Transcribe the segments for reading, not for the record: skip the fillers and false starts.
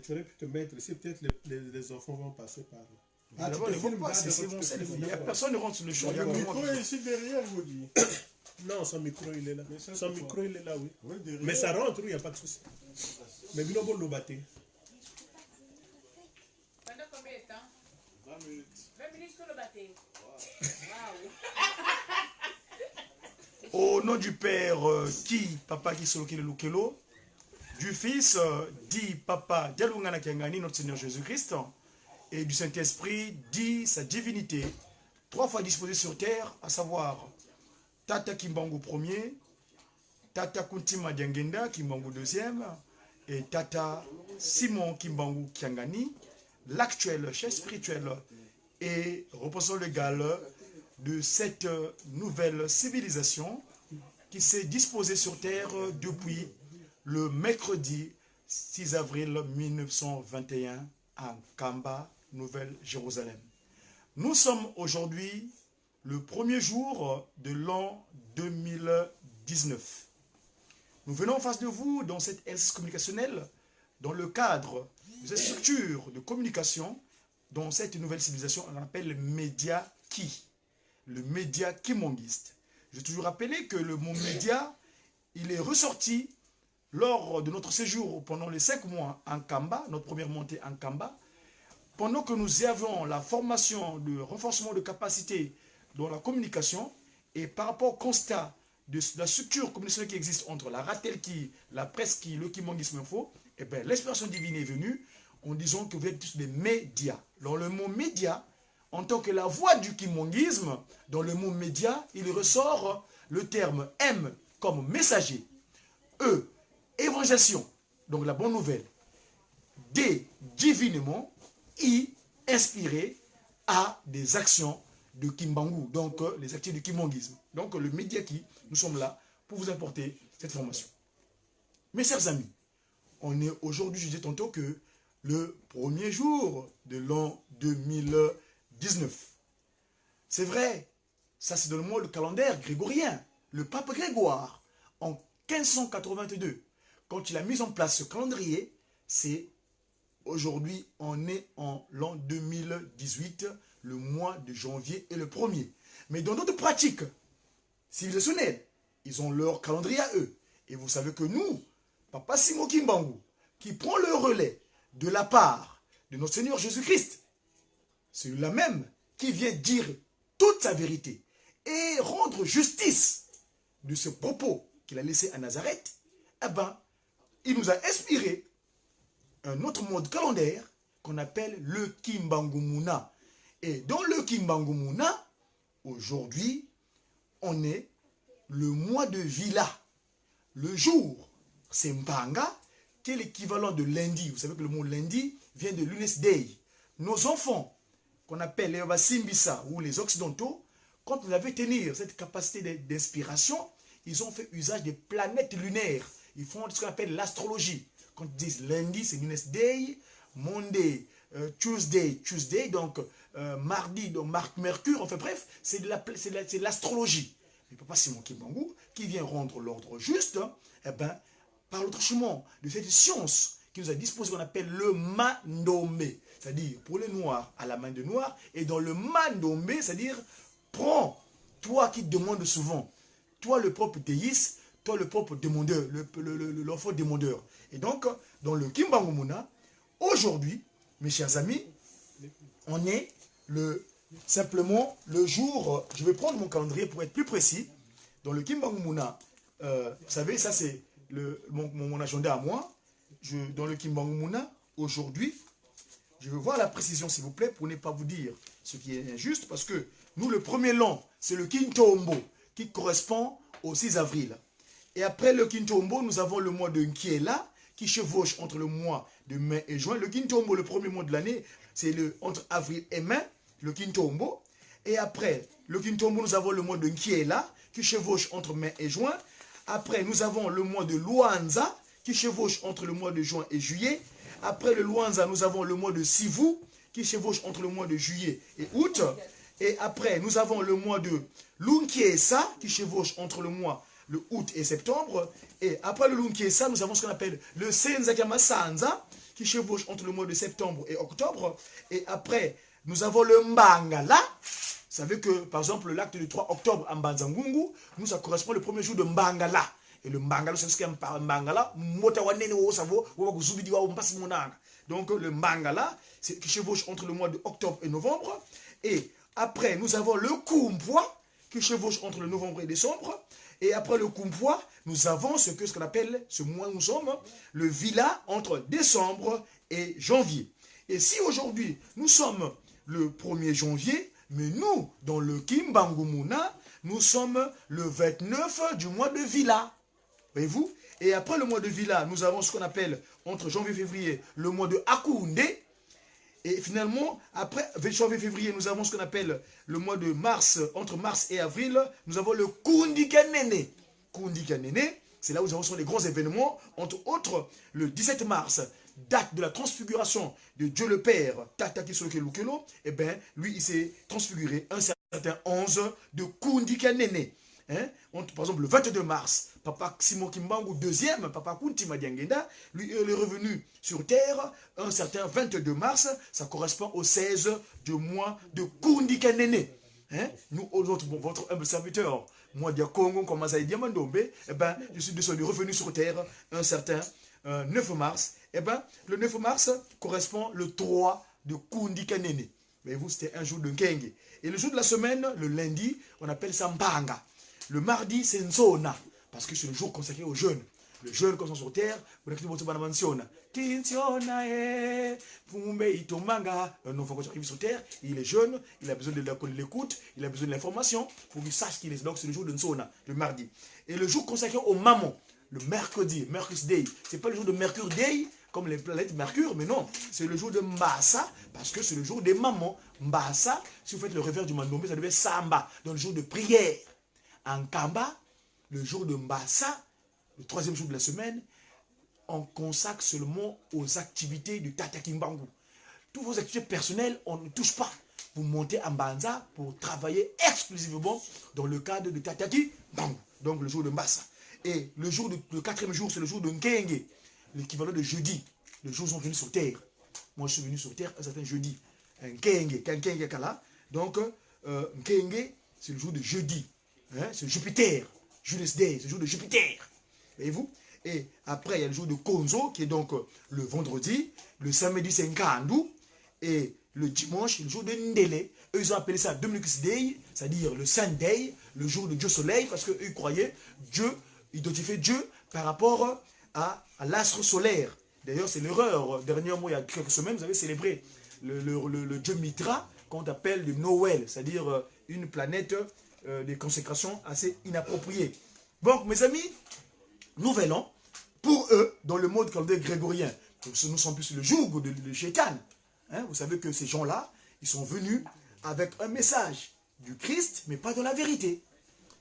tu aurais pu te mettre ici, peut-être les enfants vont passer par là. Ah, tu ne vois pas, c'est bon, personne ne rentre sur le champ. Le micro est ici derrière, vous dites. Non, son micro il est là. Son micro il est là, oui. Oui, derrière. Mais ça rentre, il n'y a pas de souci. Mais Bino bon l'obaté. Pendant combien de temps? 20 minutes. 20 minutes sur le bâté. Au nom du Père, Papa qui soloki le Lukelo, du Fils, dit Papa Dialungana Kiangani, notre Seigneur Jésus-Christ, et du Saint-Esprit, dit sa divinité, 3 fois disposée sur terre, à savoir Tata Kimbangu premier, Tata Kuntima Diangenda Kimbangu deuxième, et Tata Simon Kimbangu Kiangani, l'actuel chef spirituel et représentant légal de cette nouvelle civilisation qui s'est disposée sur terre depuis le mercredi 6 avril 1921 à Kamba, Nouvelle-Jérusalem. Nous sommes aujourd'hui le premier jour de l'an 2019. Nous venons en face de vous dans cette exercice communicationnel dans le cadre de cette structure de communication dans cette nouvelle civilisation, on appelle le média qui. Le média kimongiste. Je vais toujours rappeler que le mot média, il est ressorti lors de notre séjour pendant les 5 mois en Kamba, notre première montée en Kamba, pendant que nous avions la formation de renforcement de capacité dans la communication et par rapport au constat de la structure communicationnelle qui existe entre la Ratelki, la presse qui, le Kimongisme Info, et bien l'inspiration divine est venue en disant que vous êtes tous des médias. Dans le mot média, en tant que la voix du kimongisme, dans le mot média, il ressort le terme M comme messager, E, évangélisation, donc la bonne nouvelle, D, divinement, I, inspiré, A, des actions de Kimbangu, donc les actions du kimongisme. Donc le média qui, nous sommes là pour vous apporter cette formation. Mes chers amis, on est aujourd'hui, je disais tantôt que le premier jour de l'an 2019. C'est vrai, ça c'est dans le mois le calendrier grégorien. Le pape Grégoire, en 1582, quand il a mis en place ce calendrier, c'est aujourd'hui, on est en l'an 2018, le mois de janvier et le premier. Mais dans d'autres pratiques civilisationnelles, ils ont leur calendrier à eux. Et vous savez que nous, Papa Simon Kimbangu, qui prend le relais de la part de notre Seigneur Jésus-Christ, celui-là même qui vient dire toute sa vérité et rendre justice de ce propos qu'il a laissé à Nazareth, eh ben, il nous a inspiré un autre mode calendaire qu'on appelle le Kimbangumuna. Et dans le Kimbangumuna, aujourd'hui, on est le mois de Vila. Le jour, c'est Mpanga, qui est l'équivalent de lundi. Vous savez que le mot lundi vient de Lunes Day. Nos enfants, qu'on appelle les Basimbisa ou les Occidentaux, quand ils avaient tenir cette capacité d'inspiration, ils ont fait usage des planètes lunaires. Ils font ce qu'on appelle l'astrologie. Quand ils disent lundi, c'est Lunes Day, Monday, Tuesday, donc mardi, donc Mercure, enfin bref, c'est de l'astrologie. Mais Papa Simon Kimbangu, qui vient rendre l'ordre juste, eh ben, par le truchement de cette science qui nous a disposé, qu'on appelle le mandomé, c'est-à-dire pour les noirs à la main de noir, et dans le mandomé, c'est-à-dire prends, toi qui demandes souvent, toi le propre déiste, toi le propre demandeur, l'enfant demandeur. Et donc, dans le Kimbangumuna, aujourd'hui, mes chers amis, on est simplement le jour, je vais prendre mon calendrier pour être plus précis, dans le Kimbangumuna, vous savez, ça c'est mon agenda à moi, dans le Kimbangumuna, aujourd'hui, je veux voir la précision s'il vous plaît, pour ne pas vous dire ce qui est injuste, parce que nous, le premier long, c'est le Kintombo, qui correspond au 6 avril. Et après le Kintombo, nous avons le mois de Nkiela, qui chevauche entre le mois de mai et juin. Le Kintombo, le premier mois de l'année, c'est entre avril et mai, le Kintombo. Et après le Kintombo, nous avons le mois de Nkiela, qui chevauche entre mai et juin. Après, nous avons le mois de Luanza, qui chevauche entre le mois de juin et juillet. Après le Luanza, nous avons le mois de Sivu, qui chevauche entre le mois de juillet et août. Et après, nous avons le mois de Lunkiesa, qui chevauche entre le août et septembre. Et après le Lunkiesa, nous avons ce qu'on appelle le Senzakama Sanza, qui chevauche entre le mois de septembre et octobre. Et après, nous avons le Mbangala. Vous savez que, par exemple, l'acte du 3 octobre à Mbanzangungu, nous, ça correspond le premier jour de Mbangala. Et le Mbangala, c'est ce qu'il y a Mbangala. Donc, le Mbangala, c'est qui chevauche entre le mois de octobre et novembre. Et après, nous avons le Kumpwa, qui chevauche entre le novembre et décembre. Et après le Kumpwa, nous avons ce qu'on appelle, ce mois où nous sommes, le Vila entre décembre et janvier. Et si aujourd'hui, nous sommes le 1er janvier, mais nous, dans le Kimbangumuna, nous sommes le 29 du mois de Vila. Voyez-vous? Et après le mois de Vila, nous avons ce qu'on appelle, entre janvier et février, le mois de Akounde. Et finalement, après janvier-février, nous avons ce qu'on appelle le mois de mars, entre mars et avril, nous avons le Kundikanene. Kundikanene, c'est là où nous avons les grands événements, entre autres le 17 mars, date de la transfiguration de Dieu le Père, Tata Kisolokelo, et bien lui il s'est transfiguré un certain 11 de Kundikanene. Hein? Par exemple, le 22 mars, Papa Simon Kimbangu, deuxième, Papa Kunti Madiangenda, lui il est revenu sur terre un certain 22 mars, ça correspond au 16 du mois de Kundikanene. Hein? Nous, votre humble serviteur, moi, de Congo, comme ça Diamandombe, eh ben, je suis revenu sur terre un certain 9 mars. Eh ben, le 9 mars correspond le 3 de Kundikanene. Mais vous, c'était un jour de Nkenge. Et le jour de la semaine, le lundi, on appelle ça Mbanga. Le mardi, c'est Nzona, parce que c'est le jour consacré aux jeunes. Le jeune, quand ils sont sur terre, vous avez votre mention. Un enfant, quand il arrive sur terre, il est jeune, il a besoin de l'écoute, il a besoin de l'information pour qu'il sache qu'il est. Donc, c'est le jour de Nzona, le mardi. Et le jour consacré aux mamans, le mercredi, Mercus Day, ce n'est pas le jour de Mercure Day, comme les planètes Mercure, mais non, c'est le jour de Mbassa, parce que c'est le jour des mamans. Mbassa, si vous faites le réveil du Mandombe, ça devait Samba, dans le jour de prière. En Kamba, le jour de Mbassa, le troisième jour de la semaine, on consacre seulement aux activités du Tata Kimbangu. Toutes vos activités personnelles, on ne touche pas. Vous montez en Banza pour travailler exclusivement dans le cadre de Tata Kimbangu, donc le jour de Mbassa. Et le quatrième jour, c'est le jour de Nkenge, l'équivalent de jeudi. Les jours sont venus sur terre. Moi, je suis venu sur terre un certain jeudi. Nkenge, Kala. Donc, Nkenge, c'est le jour de jeudi. Hein, c'est Jupiter, Julius Day, c'est le jour de Jupiter. Voyez-vous? Et après, il y a le jour de Konzo, qui est donc le vendredi. Le samedi, c'est Nkandu. Et le dimanche, c'est le jour de Ndele. Eux, ils ont appelé ça Dominicus Day, c'est-à-dire le Saint Day, le jour de Dieu Soleil, parce qu'eux, ils croyaient Dieu, identifiaient Dieu par rapport à l'astre solaire. D'ailleurs, c'est l'erreur. Dernièrement, il y a quelques semaines, vous avez célébré le Dieu Mitra, qu'on appelle le Noël, c'est-à-dire une planète des consécrations assez inappropriées. Donc, mes amis, nouvel an, pour eux, dans le mode calendrier grégorien, nous sommes plus le joug de Chétan. Hein, vous savez que ces gens-là, ils sont venus avec un message du Christ, mais pas de la vérité.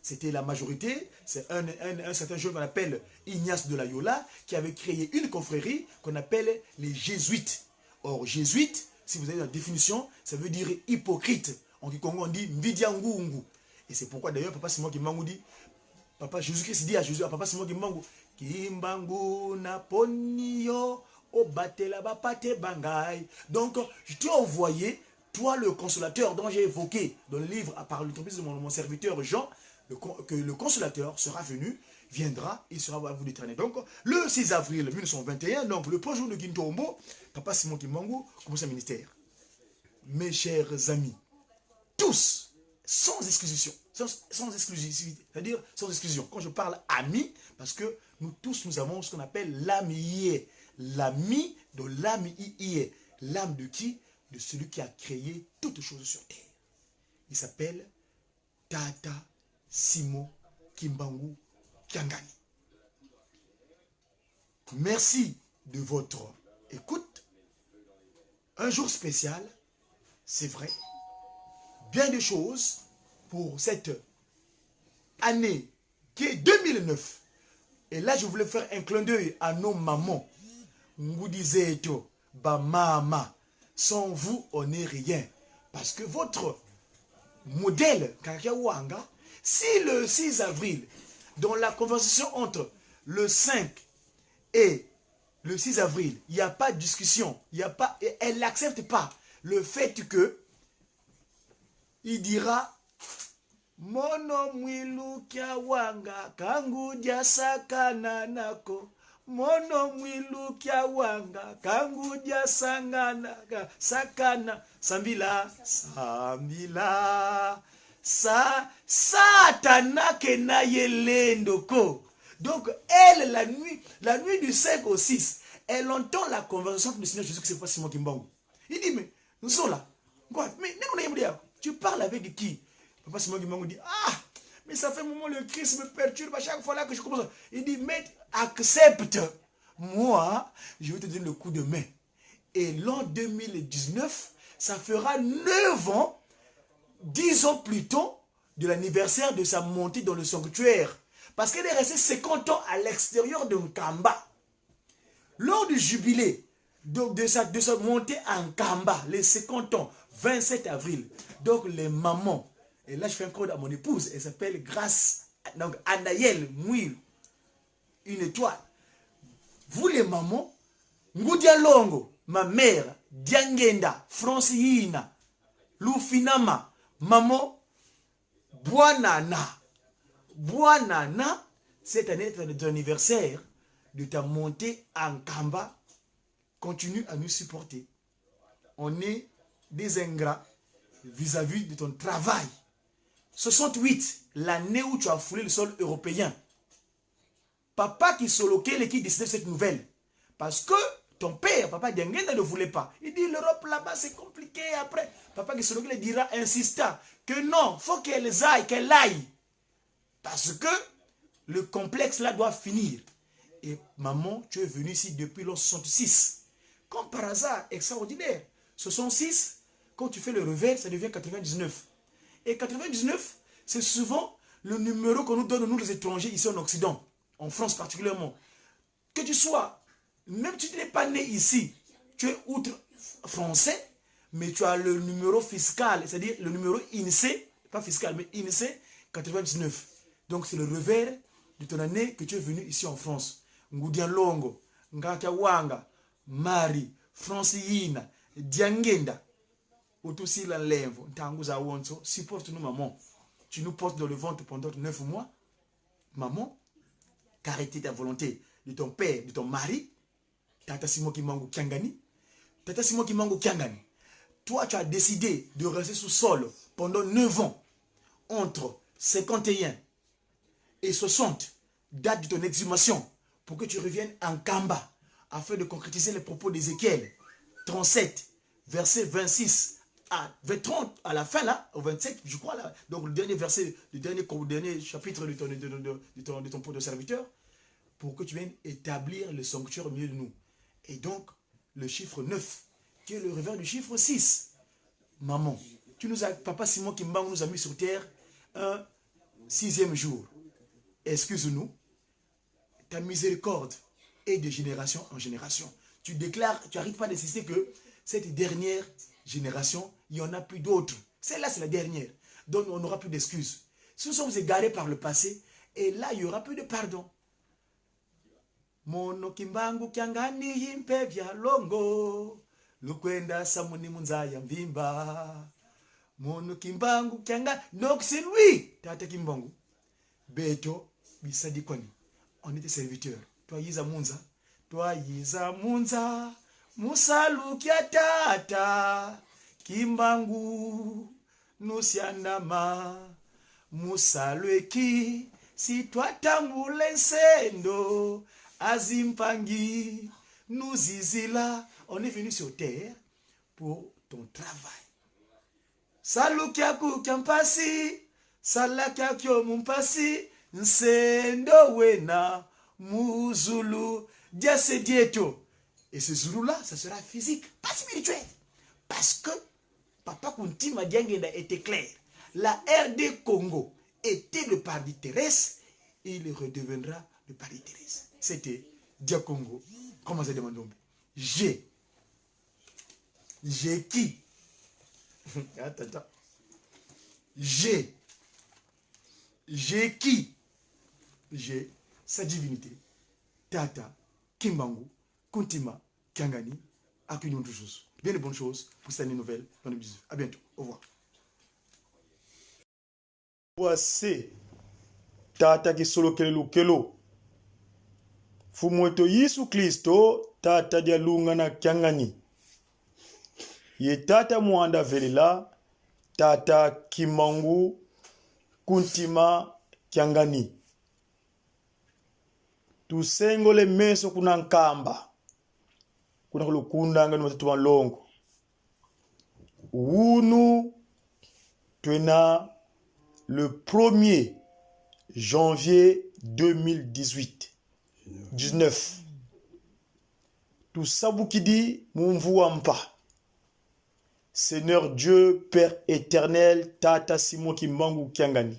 C'était la majorité, c'est un certain jeune qu'on appelle Ignace de Loyola, qui avait créé une confrérie qu'on appelle les jésuites. Or, jésuite, si vous avez la définition, ça veut dire hypocrite. En Kikongo, on dit Mbidiangungu. Et c'est pourquoi d'ailleurs, Papa Simon Kimbangu dit, Papa Jésus-Christ dit à Jésus, à Papa Simon Kimbangu, Kimbangu na ponio, obatela bapate bangay. Donc, je t'ai envoyé, toi le consolateur dont j'ai évoqué dans le livre, par l'autorisation de mon serviteur Jean, que le consolateur sera venu, viendra, il sera à vous d'éternel. Donc, le 6 avril 1921, donc le premier jour de Kintombo, Papa Simon Kimbangu commence un ministère. Mes chers amis, tous, sans exclusion, sans exclusivité, c'est-à-dire sans exclusion. Quand je parle amis, parce que nous tous, nous avons ce qu'on appelle l'ami, l'ami de l'ami, l'âme de qui? De celui qui a créé toutes choses sur terre. Il s'appelle Tata Simon Kimbangu Kiangani. Merci de votre écoute. Un jour spécial, c'est vrai. Bien des choses pour cette année qui est 2009. Et là, je voulais faire un clin d'œil à nos mamans. Vous disiez, bah maman, sans vous, on n'est rien. Parce que votre modèle, Kakawanga, si le 6 avril, dans la conversation entre le 5 et le 6 avril, il n'y a pas de discussion. Il y a pas, elle n'accepte pas le fait que il dira Mono mwilu kya wanga kangu dia sakana nako. Mono mwilu kya wanga kangu dia sangana sakana. Sambila satana kena yelendoko. Donc elle la nuit du 5 au 6, elle entend la conversation du Seigneur Jésus, que c'est pas Simon Kimbangu. Il dit mais nous sommes là. Quoi? Mais tu parles avec qui? Papa Simon Kimbangu dit mais ça fait un moment le Christ me perturbe à chaque fois là que je commence. Il dit mais accepte. Moi, je vais te donner le coup de main. Et l'an 2019, ça fera 9 ans, 10 ans plus tôt, de l'anniversaire de sa montée dans le sanctuaire. Parce qu'elle est restée 50 ans à l'extérieur de Nkamba. Lors du jubilé de sa montée à Nkamba, les 50 ans, 27 avril, donc les mamans, et là je fais un code à mon épouse, elle s'appelle Grâce, donc Anaël Mouil, une étoile. Vous les mamans, Ngoudia Longo, ma mère, Diangenda, Francina, Lufinama, maman, Buanana, cette année de ton anniversaire, de ta montée en Kamba, continue à nous supporter. On est des ingrats vis-à-vis de ton travail. 68, l'année où tu as foulé le sol européen. Papa qui soloquait l'équipe décidait de cette nouvelle. Parce que ton père, papa Diangenda, ne voulait pas. Il dit l'Europe là-bas c'est compliqué après. Papa qui soloquait dira, insista, que non, il faut qu'elle aille. Parce que le complexe là doit finir. Et maman, tu es venue ici depuis l'an 66. Comme par hasard, extraordinaire. 66, quand tu fais le revers, ça devient 99. Et 99, c'est souvent le numéro qu'on nous donne, nous les étrangers, ici en Occident, en France particulièrement. Que tu sois, même si tu n'es pas né ici, tu es outre français, mais tu as le numéro fiscal, c'est-à-dire le numéro INSEE, pas fiscal, mais INSEE 99. Donc c'est le revers de ton année que tu es venu ici en France. Ngoudian Longo, Ngaka Wanga, Marie, Francine, Diangenda, Otosi la lèvre, Tanguza Wonso, supporte-nous maman. Tu nous portes dans le ventre pendant 9 mois. Maman, qu'arrêter ta volonté de ton père, de ton mari, Tata Simon Kimbangu Kiangani. Tata Simon Kimbangu Kiangani. Toi, tu as décidé de rester sous sol pendant 9 ans, entre 51 et 60, date de ton exhumation, pour que tu reviennes en Kamba, afin de concrétiser les propos d'Ézéchiel 37, verset 26 à 30, à la fin là, au 27, je crois là, donc le dernier verset, le dernier chapitre de ton pot de serviteur, pour que tu viennes établir le sanctuaire au milieu de nous. Et donc, le chiffre 9, qui est le revers du chiffre 6. Maman, Papa Simon Kimbangu nous a mis sur terre un 6e jour. Excuse-nous, ta miséricorde est de génération en génération. Tu déclares, tu n'arrives pas à décider que cette dernière génération, il n'y en a plus d'autres. Celle-là, c'est la dernière. Donc, on n'aura plus d'excuses. Si nous sommes égarés par le passé, et là, il y aura plus de pardon. Mono Kimbangu Kiangani Yimpe Vya Longo, Lukwenda Samuni Munzaya Mvimba. Mono Kimbangu Kiangani. Donc, c'est lui, Tata Kimbangu. Beto, Bisadi Kwani. On était serviteurs. Toi, Yiza Munza. Toi, Yiza Munza. Musalu Kia Tata. Kimbangu. Nusianama. Musalu Eki. Si toi tambule sendo. Azimpangi. Nuzizila. On est venu sur terre pour ton travail. Salu Kiaku Kiampasi. Salaka kyo mumpasi nsendo wena muzulu diase dieto. Et ce Zulu-là, ça sera physique, pas spirituel. Parce que Papa Kuntima Diangenda était clair. La RD Congo était le paradis terrestre et il redeviendra le paradis terrestre. C'était Dia Congo. Comment ça demande? J'ai qui? Attends. J'ai qui? J'ai sa divinité, Tata Kimbangu, Kuntima, Kiangani, accueillons de choses. Bien de bonnes choses pour cette année nouvelle. À bientôt. Au revoir. Voici tata kisolo kelelo kelo fumweto Yesu Kristo tata dia lunga na Kiangani ye tata muanda velela tata Kimangu Kuntima Kiangani tusengole meso kuna nkamba kuna kulukundanga ni watatu wa longo wunu twena le 1er janvier 19. Tout Saboukidi Mumvuampa. Seigneur Dieu, Père éternel, Tata Simon Kimbangu Kiangani.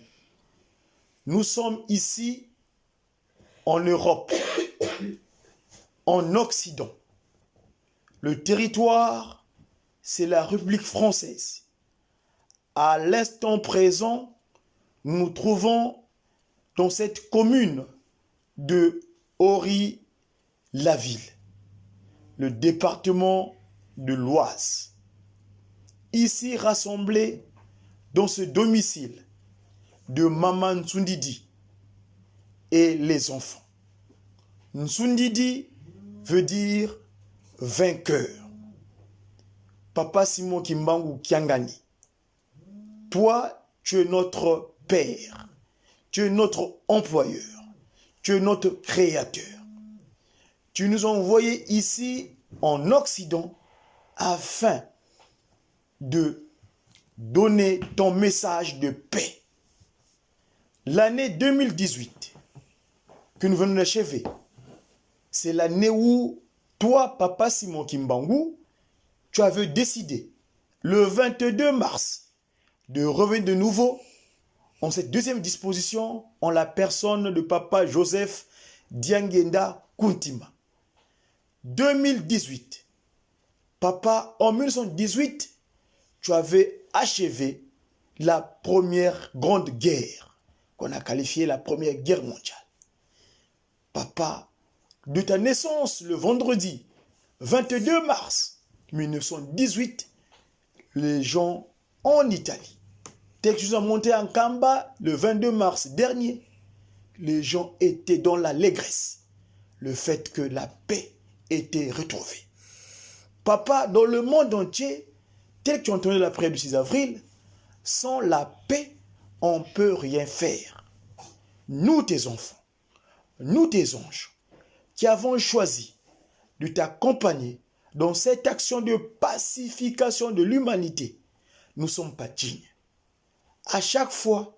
Nous sommes ici en Europe, en Occident. Le territoire, c'est la République française. À l'instant présent, nous nous trouvons dans cette commune de Ory-la-Ville, le département de l'Oise. Ici rassemblés dans ce domicile de Maman Nsundidi et les enfants. Nsundidi veut dire vainqueur. Papa Simon Kimbangu Kiangani, toi, tu es notre Père, tu es notre employeur, tu es notre créateur. Tu nous as envoyés ici en Occident afin de donner ton message de paix. L'année 2018 que nous venons d'achever, c'est l'année où toi, Papa Simon Kimbangu, tu avais décidé le 22 mars de revenir de nouveau en cette deuxième disposition en la personne de Papa Joseph Diangenda Kuntima. 2018, Papa, en 1918, tu avais achevé la première grande guerre, qu'on a qualifiée la première guerre mondiale. Papa, de ta naissance le vendredi 22 mars 1918, les gens en Italie, dès que tu es monté en Kamba le 22 mars dernier, les gens étaient dans l'allégresse. Le fait que la paix était retrouvée. Papa, dans le monde entier, tel que tu as entendu la prière du 6 avril, sans la paix, on ne peut rien faire. Nous, tes enfants, nous, tes anges, qui avons choisi de t'accompagner dans cette action de pacification de l'humanité, nous ne sommes pas dignes. À chaque fois,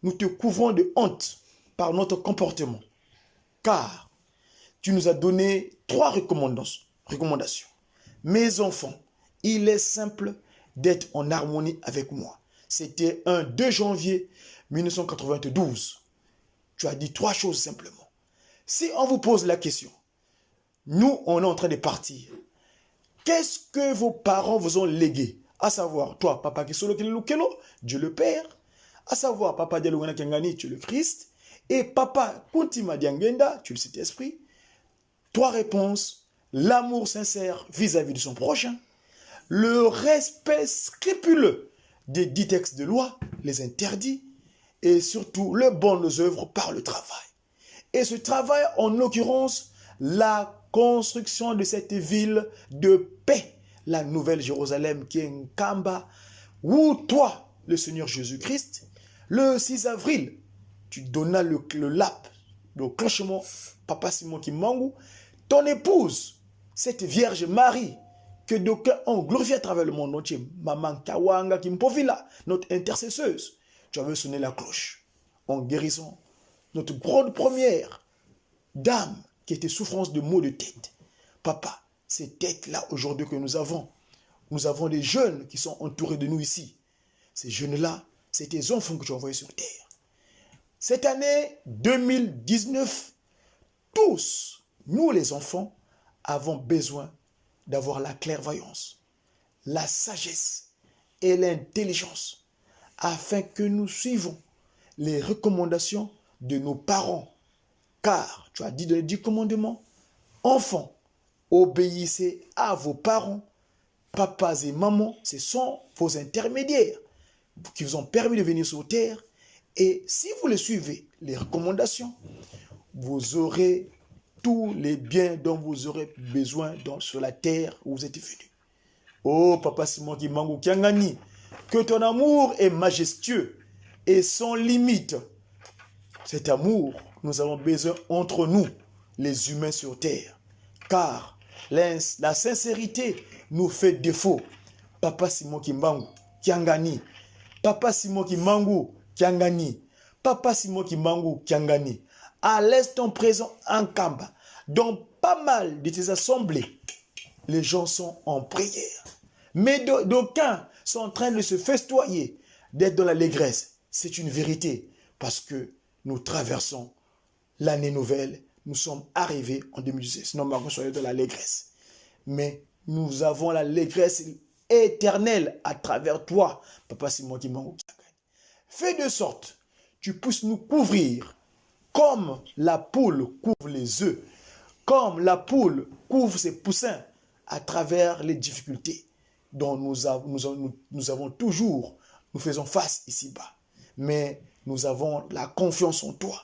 nous te couvrons de honte par notre comportement. Car tu nous as donné 3 recommandations. Mes enfants, il est simple d'être en harmonie avec moi. C'était un 2 janvier 1992. Tu as dit 3 choses simplement. Si on vous pose la question, nous, on est en train de partir. Qu'est-ce que vos parents vous ont légué? À savoir, toi, Papa Kisolo Kelelo, Dieu le Père. À savoir, Papa Dialogana Kiangani, tu es le Christ. Et Papa Kuntima Diangenda, tu es le Saint-Esprit. 3 réponses. L'amour sincère vis-à-vis de son prochain. Le respect scrupuleux des 10 textes de loi, les interdits. Et surtout, le bonnes œuvres par le travail. Et ce travail, en l'occurrence, la construction de cette ville de paix, la nouvelle Jérusalem qui est Nkamba, où toi, le Seigneur Jésus-Christ, le 6 avril, tu donnas le clochement, Papa Simon Kimbangu, ton épouse, cette Vierge Marie, que d'aucuns ont glorifié à travers le monde entier, Maman Kawanga Kimpovila, notre intercesseuse, tu avais sonné la cloche en guérissant notre grande première dame qui était souffrance de maux de tête. Papa, ces têtes-là aujourd'hui que nous avons des jeunes qui sont entourés de nous ici. Ces jeunes-là, c'est tes enfants que tu as envoyés sur terre. Cette année 2019, tous, nous les enfants, avons besoin d'avoir la clairvoyance, la sagesse et l'intelligence afin que nous suivons les recommandations de nos parents. Car tu as dit dans les 10 commandements, enfants, Obéissez à vos parents. Papas et mamans, ce sont vos intermédiaires qui vous ont permis de venir sur terre. Et si vous les suivez, les recommandations, vous aurez tous les biens dont vous aurez besoin sur la terre où vous êtes venus. Oh, Papa Simon Kimbangu Kiangani, que ton amour est majestueux et sans limite. Cet amour, nous avons besoin entre nous, les humains sur terre. Car la sincérité nous fait défaut. Papa Simon Kimbangu Kiangani. Papa Simon Kimbangu Kiangani. Papa Simon Kimbangu Kiangani. À l'instant présent en Kamba, dans pas mal de tes assemblées, les gens sont en prière. Mais d'aucuns sont en train de se festoyer, d'être dans l'allégresse. C'est une vérité, parce que nous traversons l'année nouvelle. Nous sommes arrivés en 2016. Non, nous sommes dans l'allégresse. Mais nous avons l'allégresse éternelle à travers toi, Papa Simon Kimbangu. Fais de sorte que tu puisses nous couvrir comme la poule couvre les œufs, comme la poule couvre ses poussins à travers les difficultés dont nous faisons face ici-bas. Mais nous avons la confiance en toi,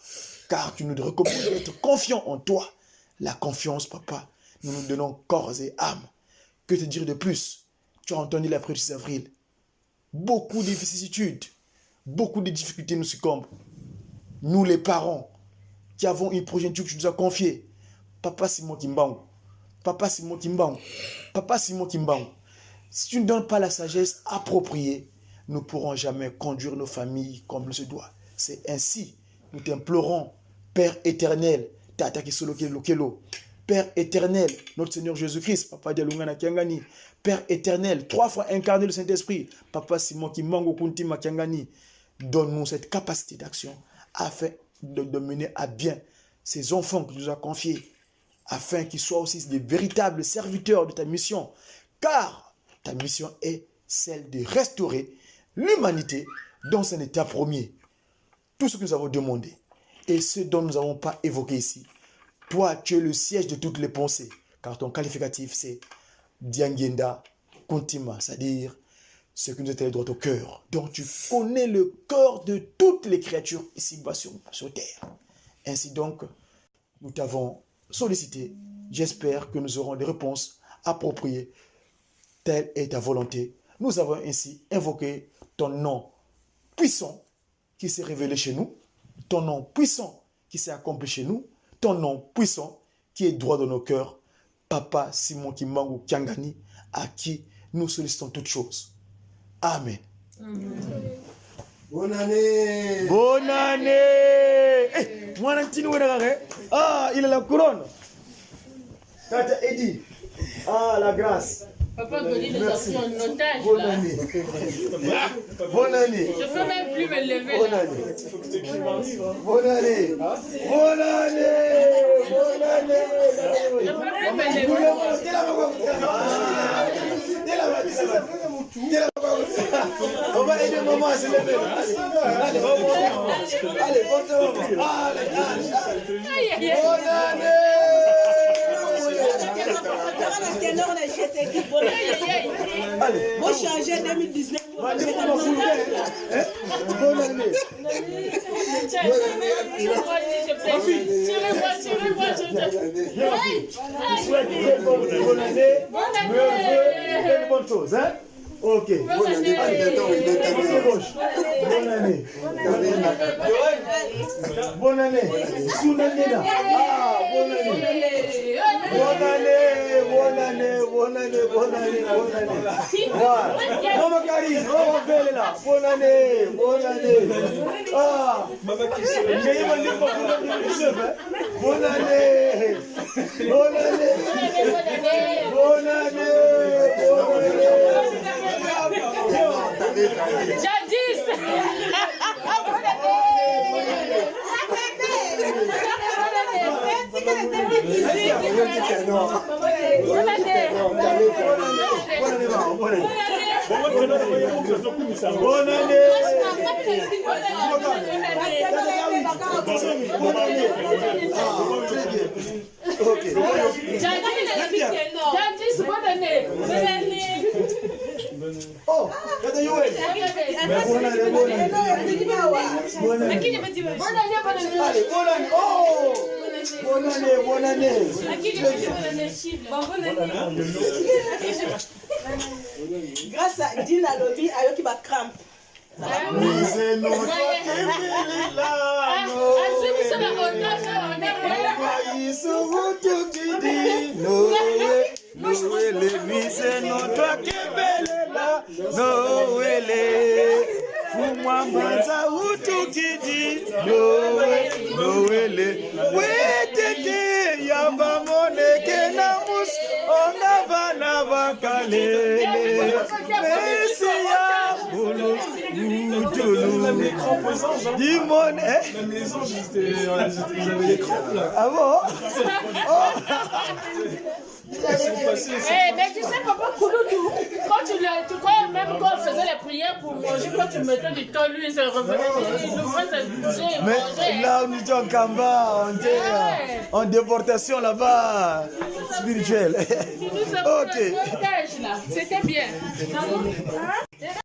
car tu nous recommandes d'être confiants en toi. La confiance, Papa, nous nous donnons corps et âme. Que te dire de plus? Tu as entendu l'après du 6 avril. Beaucoup de vicissitudes, beaucoup de difficultés nous succombent. Nous, les parents, qui avons une progéniture que tu nous as confiée. Papa Simon Kimbangu. Papa Simon Kimbangu. Papa Simon Kimbangu. Si tu ne donnes pas la sagesse appropriée, nous ne pourrons jamais conduire nos familles comme il se doit. C'est ainsi, nous t'implorons, Père éternel, Tata Kisolo Lokelo, Père éternel, notre Seigneur Jésus-Christ, Papa Dialungana Kiangani, Père éternel, 3 fois incarné le Saint-Esprit, Papa Simon Kimbangu Kuntima Kiangani, donne-nous cette capacité d'action afin de mener à bien ces enfants que tu nous as confiés, afin qu'ils soient aussi des véritables serviteurs de ta mission, car ta mission est celle de restaurer l'humanité dans son état premier. Tout ce que nous avons demandé et ce dont nous n'avons pas évoqué ici, toi, tu es le siège de toutes les pensées, car ton qualificatif c'est Diangenda Kuntima, c'est-à-dire ce qui nous est allé droit au cœur. Donc tu connais le cœur de toutes les créatures ici-bas sur terre. Ainsi donc, nous t'avons sollicité. J'espère que nous aurons des réponses appropriées. Telle est ta volonté. Nous avons ainsi invoqué ton nom puissant qui s'est révélé chez nous, ton nom puissant qui s'est accompli chez nous, ton nom puissant qui est droit dans nos cœurs, Papa Simon Kimbangu Kiangani, à qui nous sollicitons toutes choses. Amen. Bonne année. Bonne année. Ah, il a la couronne. Tata Eddie. Ah, la grâce. Papa Godi nous a pris en otage. Bonne là. année. Bonne année. Je ne peux même plus me lever. Bonne Là. année. Bonne année. Bonne année. Bonne année. Je ne peux plus me lever. On va aider maman à se lever. Allez, allez, porte maman. Allez, bonne année. Allez, Moi, changer 2019. bonne année. Tirez-moi, je Souhaite bonne année. Bonne bonne chose, hein? Ok. Bonne année. Bonne année. Bonne année. Sounanena. Ah, bonne année. Bonne année. Bonne année. Bonne année. Bonne année. Bonne année. Maman Karine, on va faire là. Bonne année. Bonne année. Ah. Maman qui se bonne année. Bonne année. Bonne année. Jadis. Bonne année. Ok. Jadis, bonne année. Oh, kata Yoel. Mais bonne année, bonne année. Bonne année. Bonne année, bonne année. Allez, bonne année. Oh, bonne année, bonne année. Grâce à Dina Lobby, Ayoki va crampe. Dimon, Même les anges, ils avaient les crampes là. ah bon? Mais tu sais, papa Kouloudou, quand même quand on faisait les prières pour manger, quand tu mettais du temps, lui, il se revenait, il nous faisait bouger, il Mais mangeait. là, on est en Kamba, on était en déportation là-bas, spirituelle. Il nous a Ok. fait un otage, là. C'était bien.